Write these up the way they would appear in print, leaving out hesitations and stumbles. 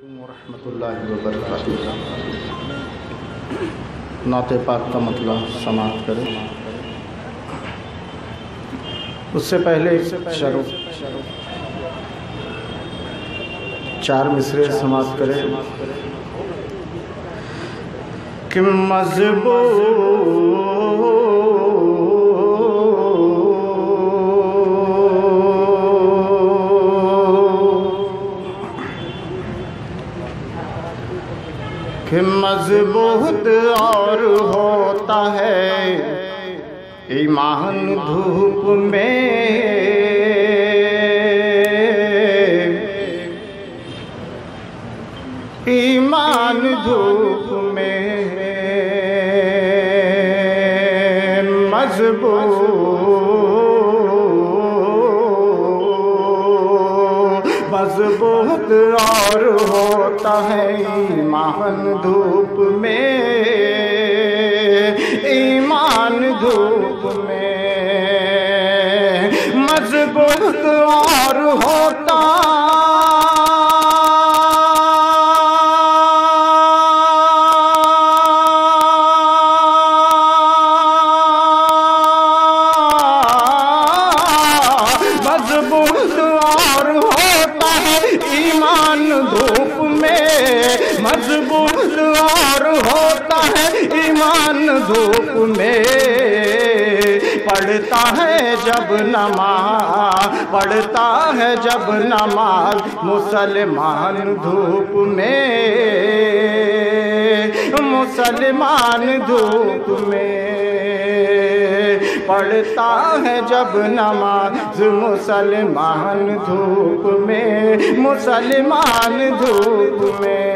रहमतुल्लाहि व बरकातुहू। नाते पाक का मतलब समाप्त करें। उससे पहले चार मिसरे समाप्त करें कि मजबूत और होता है ईमान धूप में, ईमान धूप में मजबूत और होता है ईमान धूप में, ईमान धूप में मजबूत और होता मजबूत और होता है ईमान धूप में। पढ़ता है जब नमाज, पढ़ता है जब नमाज मुसलमान धूप में, मुसलमान धूप में पढ़ता है जब नमाज मुसलमान धूप में, मुसलमान धूप में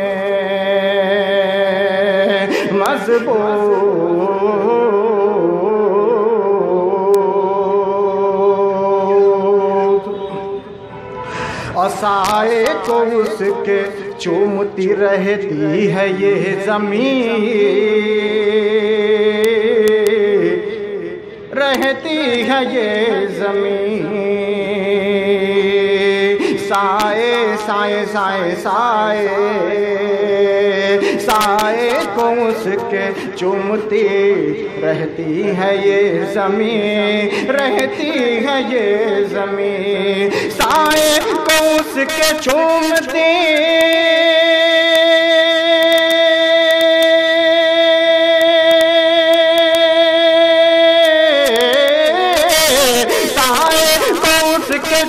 मजबूत। और साए को उसके चूमती रहती है ये ज़मीन, रहती है ये ज़मीन। साए साए साए साए साए को उसके चूमती रहती है ये ज़मीन, रहती है ये ज़मीन। साए को उसके चूमती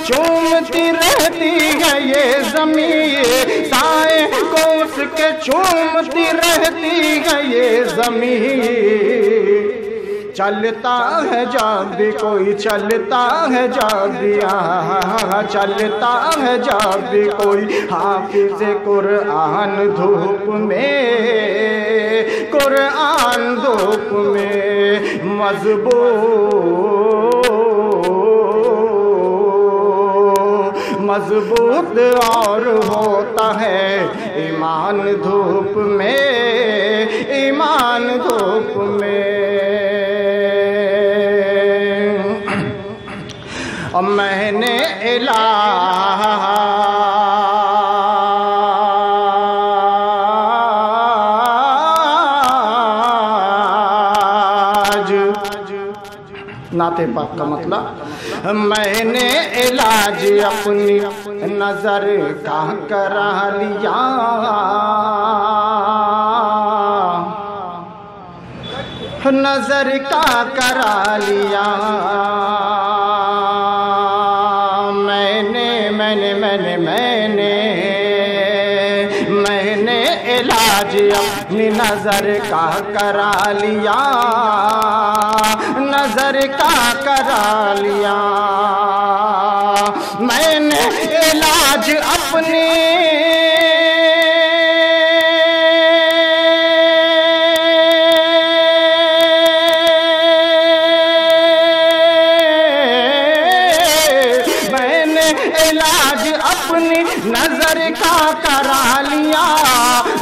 चूमती रहती है ये ज़मीन, साए को उसके चूमती रहती है ये ज़मीन। चलता है जब भी कोई, चलता है जब भी चलता है जब भी कोई हाफिज़ कुरान धूप में, कुरान धूप में मजबूत और होता है ईमान धूप में, ईमान धूप में। और मैंने नाते पाक का मतलब मैंने इलाज अपनी नजर का करा लिया, नजर का करा लिया। मैंने इलाज अपनी नजर का करा लिया, नजर का करा लिया। मैंने इलाज अपनी इलाज अपनी नजर का करा लिया,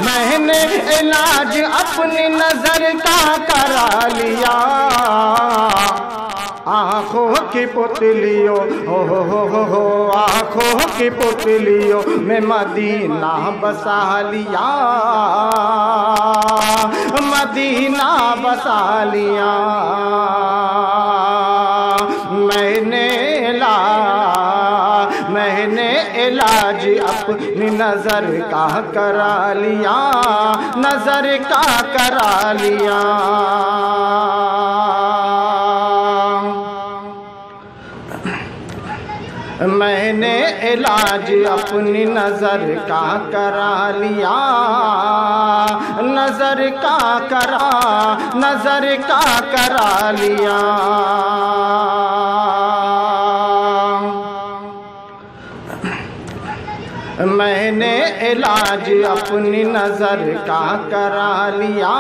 मैंने इलाज अपनी नजर का करा लिया। आँखों की पुतलियों हो आँखों की पुतलियों में मदीना बसा लिया, मदीना बसा लिया। मैंने इलाज अपनी नजर का करा लिया, नजर का करा लिया। मैंने इलाज अपनी नजर का करा लिया, नजर का करा लिया। मैंने इलाज अपनी नजर का करा लिया,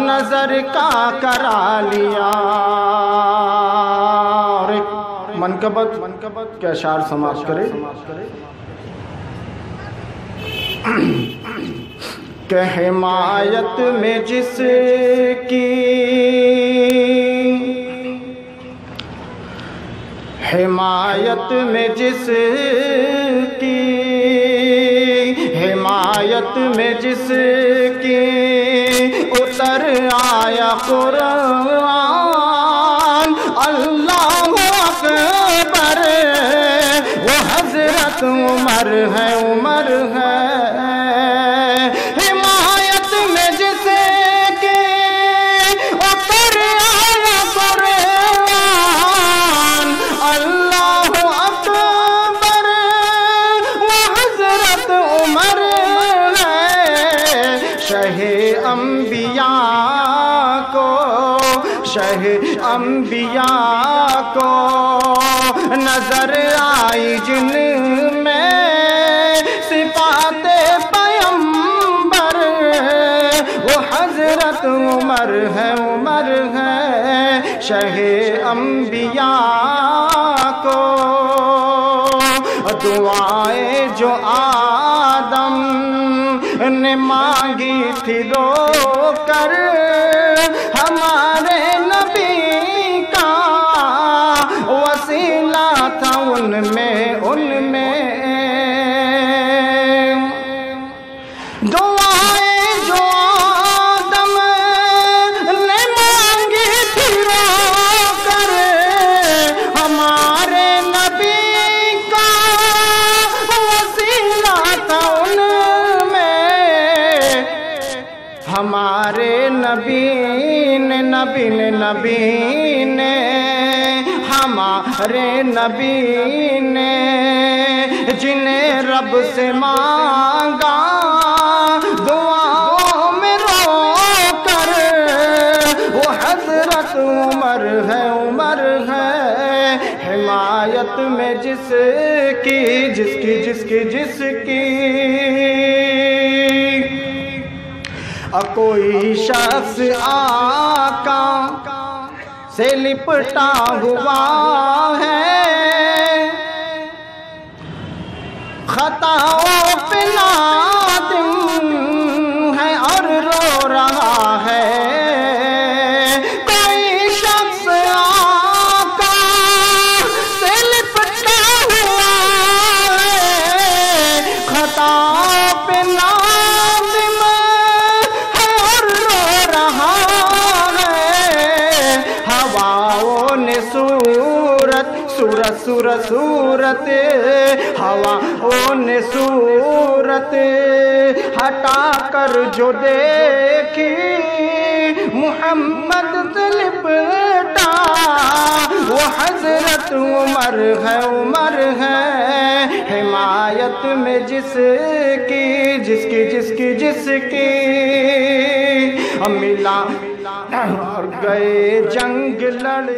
नजर का करा लिया। और एक मनकबत के अशार समाप्त करे कि हिमायत में जिसकी, हिमायत में जिसकी, हिमायत में जिसकी उतर आया कुरान, अल्लाहु अकबर, वो हजरत उमर है, उमर है। हिमायत में जिसकी उतर आया कुरान, अल्लाहु अकबर, वो हजरत उमर है। शहे अंबिया को, शहे अंबिया को नजर आई जिनमें सिफाते पैगंबर, वो हजरत उमर है, उमर है। शहे अंबिया को दुआएं जो आदम ने मांगी थी रो कर, हमारे नबी का वसीला था उनमें, उनमें। दुआएं जो आदम ने मांगी थी रो कर, हमारे नबी का वसीला था उनमें। हमारे नबी ने, नबी ने, नबी ने, हमारे नबी ने जिन्हें रब से मांगा दुआओं में रो कर, वो हजरत उमर है, उमर है। हिमायत में जिसकी, जिसकी, जिसकी, जिसकी कोई शख्स आका से लिपटा हुआ है, खताओं पे नादिम है और रो रहा है। कोई शख्स आका से लिपटा हुआ है, खताओं पे नादिम है और रो रहा है। हवाओं ने सूरत, सूरत, सूरत, सूरत, हवाओं ने सूरत हटा कर जो देखी, मुहम्मद से लिपटा, वो हजरत उमर है, उमर है। हिमायत में जिसकी, जिसकी, जिसकी, जिसकी मिला और गए जंग लड़